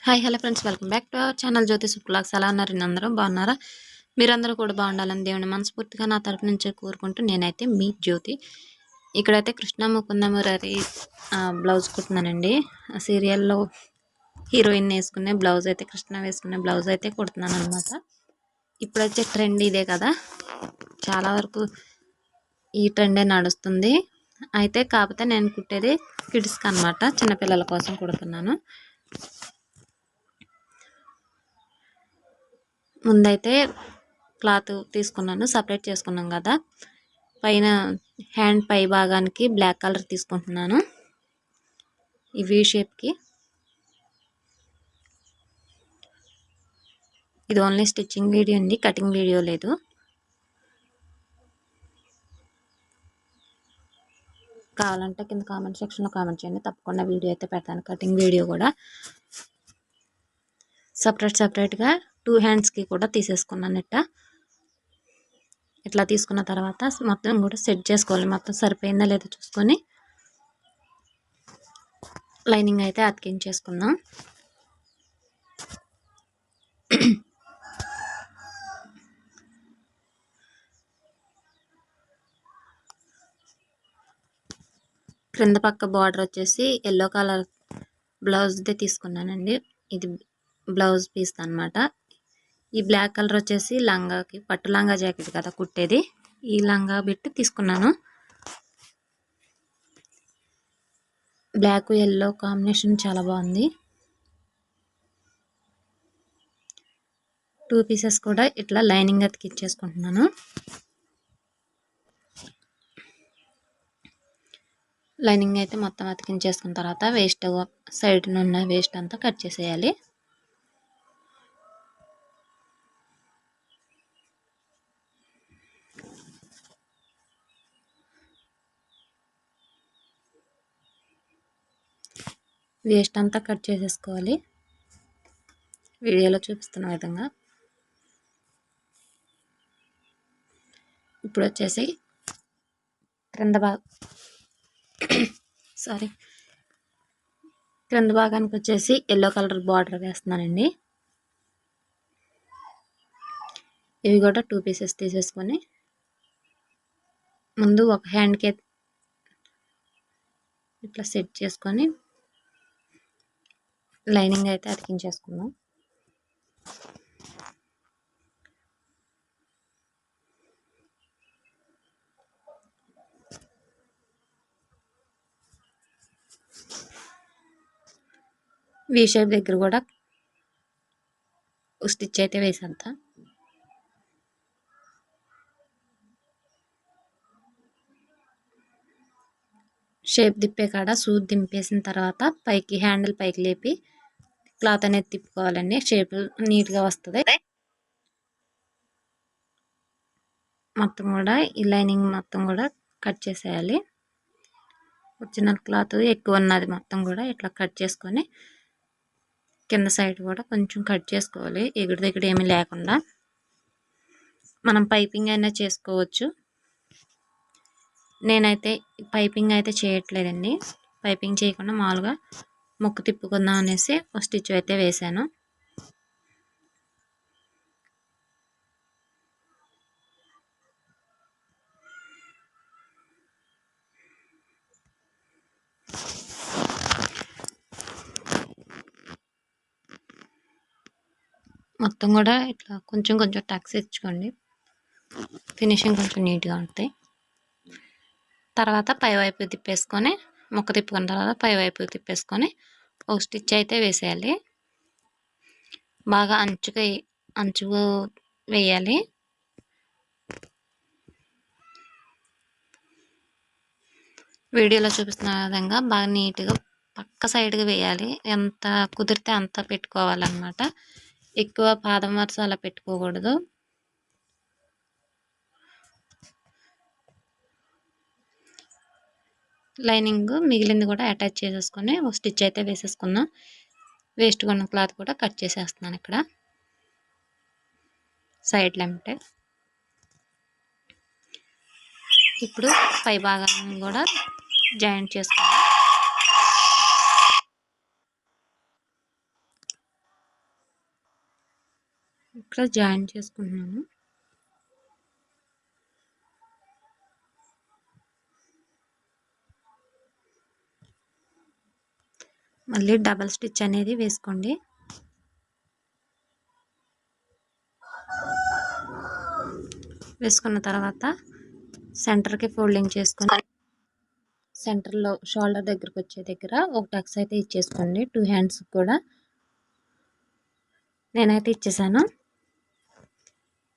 Hi hello friends, welcome back to our channel Jyothi సుప్లాక్స్. ఎలా ఉన్నారు? అందరూ బాగున్నారా? మీరందరూ కూడా బాగుండాలని దేవుని మనస్ఫూర్తిగా నా తరపు నుంచి కోరుకుంటూ నేనైతే మీ జ్యోతి. ఇక్కడైతే కృష్ణ ముకుంద మురారి బ్లౌజ్ కుడుతున్నానండి. సీరియల్లో హీరోయిన్ వేసుకునే బ్లౌజ్ అయితే, కృష్ణ వేసుకునే బ్లౌజ్ అయితే కుడుతున్నాను అనమాట. ఇప్పుడైతే ట్రెండ్ ఇదే కదా, చాలా వరకు ఈ ట్రెండే నడుస్తుంది. అయితే కాకపోతే నేను కుట్టేది కిడ్స్కి అనమాట, చిన్నపిల్లల కోసం కుడుతున్నాను. ముందైతే క్లాత్ తీసుకున్నాను, సపరేట్ చేసుకున్నాం కదా. పైన హ్యాండ్ పై భాగానికి బ్లాక్ కలర్ తీసుకుంటున్నాను, ఈ వీ షేప్కి. ఇది ఓన్లీ స్టిచ్చింగ్ వీడియో అండి, కటింగ్ వీడియో లేదు. కావాలంటే కింద కామెంట్ సెక్షన్లో కామెంట్ చేయండి, తప్పకుండా వీడియో అయితే పెడతాను, కటింగ్ వీడియో కూడా. సపరేట్గా 2 హ్యాండ్స్కి కూడా తీసేసుకున్నాను. ఇట్లా తీసుకున్న తర్వాత మొత్తం కూడా సెట్ చేసుకోవాలి. మొత్తం సరిపోయిందా లేదో చూసుకొని లైనింగ్ అయితే అతికించేసుకుందాం. క్రింద పక్క బార్డర్ వచ్చేసి ఎల్లో కలర్ బ్లౌజ్దే తీసుకున్నానండి. ఇది బ్లౌజ్ పీస్ అన్నమాట. ఈ బ్లాక్ కలర్ వచ్చేసి లంగాకి, పట్టు లంగా జాకెట్ కదా కుట్టేది, ఈ లంగా బిట్ తీసుకున్నాను. బ్లాక్ ఎల్లో కాంబినేషన్ చాలా బాగుంది. 2 పీసెస్ కూడా ఇట్లా లైనింగ్ అతికించేసుకుంటున్నాను. లైనింగ్ అయితే మొత్తం అతికించేసుకున్న తర్వాత వేస్ట్ సైడ్ ఉన్న వేస్ట్ అంతా కట్ చేసేయాలి. వేస్ట్ అంతా కట్ చేసేసుకోవాలి, వీడియోలో చూపిస్తున్న విధంగా. ఇప్పుడు వచ్చేసి క్రింద భాగానికి వచ్చేసి ఎల్లో కలర్ బార్డర్ వేస్తున్నానండి. ఇవి కూడా 2 పీసెస్ తీసేసుకొని ముందు ఒక హ్యాండ్కి ఇట్లా సెట్ చేసుకొని లైనింగ్ అయితే అతికించేసుకుందాం. వీ షేప్ దగ్గర కూడా స్టిచ్ అయితే వేసేద్దాం. షేప్ దిప్పే కాడ సూది దింపేసిన తర్వాత పైకి హ్యాండిల్ పైకి లేపి క్లాత్ అనేది తిప్పుకోవాలండి, షేప్ నీట్గా వస్తుంది. మొత్తం కూడా ఈ లైనింగ్ మొత్తం కూడా కట్ చేసేయాలి. ఒరిజినల్ క్లాత్ ఎక్కువ ఉన్నది మొత్తం కూడా ఇట్లా కట్ చేసుకొని కింద సైడ్ కూడా కొంచెం కట్ చేసుకోవాలి, ఎగుడు దిగుడు ఏమీ లేకుండా. మనం పైపింగ్ అయినా చేసుకోవచ్చు. నేనైతే పైపింగ్ అయితే చేయట్లేదండి, పైపింగ్ చేయకుండా మామూలుగా ముక్కు తిప్పుకుందాం అనేసి ఒక స్టిచ్ అయితే వేసాను. మొత్తం కూడా ఇట్లా కొంచెం కొంచెం టక్స్ ఇచ్చుకోండి, ఫినిషింగ్ కొంచెం నీట్గా ఉంటాయి. తర్వాత పైవైపు తిప్పేసుకొని, ముక్క తిప్పుకున్న తర్వాత పైవైపు తిప్పేసుకొని ఒక స్టిచ్ అయితే వేసేయాలి. బాగా అంచు వేయాలి. వీడియోలో చూపిస్తున్న విధంగా బాగా నీట్గా పక్క సైడ్గా వేయాలి. ఎంత కుదిరితే అంత పెట్టుకోవాలన్నమాట, ఎక్కువ పాదం వరుస అలా పెట్టుకోకూడదు. లైనింగ్ మిగిలింది కూడా అటాచ్ చేసేసుకొని ఒక స్టిచ్ అయితే వేసేసుకుందాం. వేస్ట్ కొన్న క్లాత్ కూడా కట్ చేసేస్తున్నాను ఇక్కడ సైడ్ లెంబటే. ఇప్పుడు పై భాగాన్ని కూడా జాయింట్ చేసుకుందాం. ఇక్కడ జాయిన్ చేసుకుంటున్నాను. మళ్ళీ డబల్ స్టిచ్ అనేది వేసుకోండి. వేసుకున్న తర్వాత సెంటర్కి ఫోల్డింగ్ చేసుకొని సెంటర్లో షోల్డర్ దగ్గరకు వచ్చే దగ్గర ఒక టక్స్ అయితే ఇచ్చేసుకోండి. 2 హ్యాండ్స్ కూడా నేనైతే ఇచ్చేసాను.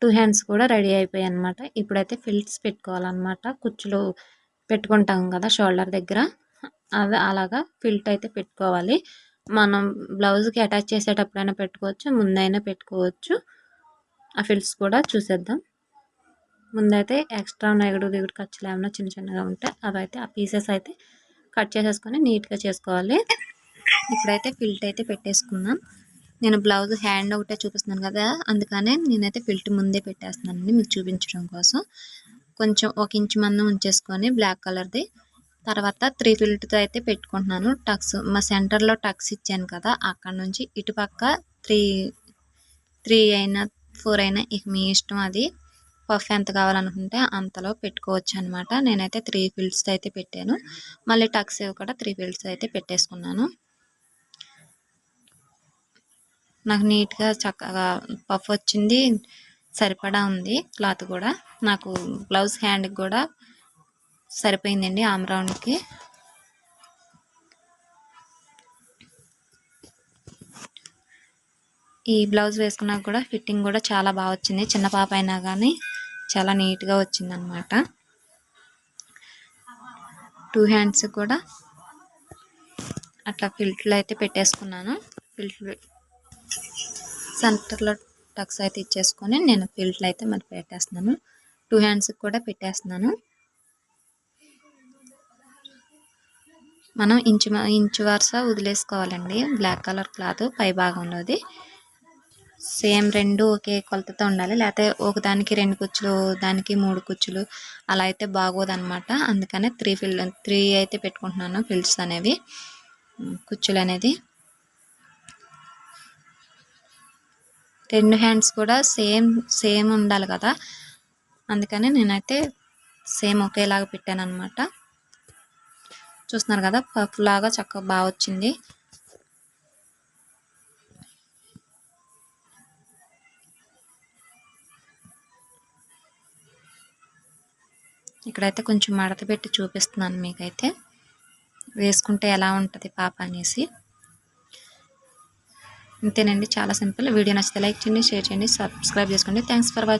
2 హ్యాండ్స్ కూడా రెడీ అయిపోయాయి అనమాట. ఇప్పుడైతే ఫిల్స్ పెట్టుకోవాలన్నమాట. కుచ్చులు పెట్టుకుంటాం కదా షోల్డర్ దగ్గర, అవి అలాగా ఫిల్ట్ అయితే పెట్టుకోవాలి. మనం బ్లౌజ్కి అటాచ్ చేసేటప్పుడైనా పెట్టుకోవచ్చు, ముందైనా పెట్టుకోవచ్చు. ఆ ఫిల్స్ కూడా చూసేద్దాం. ముందైతే ఎక్స్ట్రా ఎగుడు దిగుడు ఖర్చులు ఏమైనా చిన్న చిన్నగా ఉంటే అవైతే ఆ పీసెస్ అయితే కట్ చేసేసుకొని నీట్గా చేసుకోవాలి. ఇప్పుడైతే ఫిల్ట్ అయితే పెట్టేసుకున్నాం. నేను బ్లౌజ్ హ్యాండ్ ఒకటే చూపిస్తున్నాను కదా, అందుకనే నేనైతే ఫిల్ట్ ముందే పెట్టేస్తున్నానండి మీకు చూపించడం కోసం. కొంచెం 1 ఇంచ్ మందం ఉంచేసుకొని బ్లాక్ కలర్ది తర్వాత 3 ఫిల్ట్తో అయితే పెట్టుకుంటున్నాను. టక్స్ మా సెంటర్లో టక్స్ ఇచ్చాను కదా, అక్కడ నుంచి ఇటుపక్క 3 అయినా 4 అయినా ఇక మీ ఇష్టం. అది పఫ్ ఎంత కావాలనుకుంటే అంతలో పెట్టుకోవచ్చు అనమాట. నేనైతే 3 ఫిల్ట్స్ అయితే పెట్టాను. మళ్ళీ టక్స్ కూడా 3 ఫిల్ట్స్ అయితే పెట్టేసుకున్నాను. నాకు నీట్గా చక్కగా పఫ్ వచ్చింది, సరిపడా ఉంది. క్లాత్ కూడా నాకు బ్లౌజ్ హ్యాండ్కి కూడా సరిపోయిందండి ఆమ్ రౌండ్కి. ఈ బ్లౌజ్ వేసుకున్నాక కూడా ఫిట్టింగ్ కూడా చాలా బాగా వచ్చింది. చిన్న పాప అయినా కానీ చాలా నీట్గా వచ్చింది అనమాట. 2 హ్యాండ్స్ కూడా అట్లా ఫిల్ట్లు అయితే పెట్టేసుకున్నాను. ఫిల్ట్లు సెంటర్లో టక్స్ అయితే ఇచ్చేసుకొని నేను ఫిల్ట్లు అయితే మరి పెట్టేస్తున్నాను. 2 హ్యాండ్స్కి కూడా పెట్టేస్తున్నాను. మనం ఇంచు వరుస వదిలేసుకోవాలండి. బ్లాక్ కలర్ క్లాత్ పై భాగంలోది సేమ్ 2 ఒకే కొలతతో ఉండాలి. లేకపోతే ఒక దానికి 2 కుచ్చులు, దానికి 3 కుచ్చులు అలా అయితే బాగోదన్నమాట. అందుకనే 3 అయితే పెట్టుకుంటున్నాను ఫిల్స్ అనేవి, కుచ్చులు అనేది. 2 హ్యాండ్స్ కూడా సేమ్ ఉండాలి కదా, అందుకని నేనైతే సేమ్ ఒకేలాగా పెట్టాను అనమాట. చూస్తున్నారు కదా పఫ్ లాగా చక్కగా బాగా వచ్చింది. ఇక్కడైతే కొంచెం మడత పెట్టి చూపిస్తున్నాను మీకైతే, వేసుకుంటే ఎలా ఉంటుంది పాప అనేసి. అంతేనండి, చాలా సింపుల్. వీడియో నచ్చితే లైక్ చేయండి, షేర్ చేయండి, సబ్స్క్రైబ్ చేసుకోండి. Thanks for watching.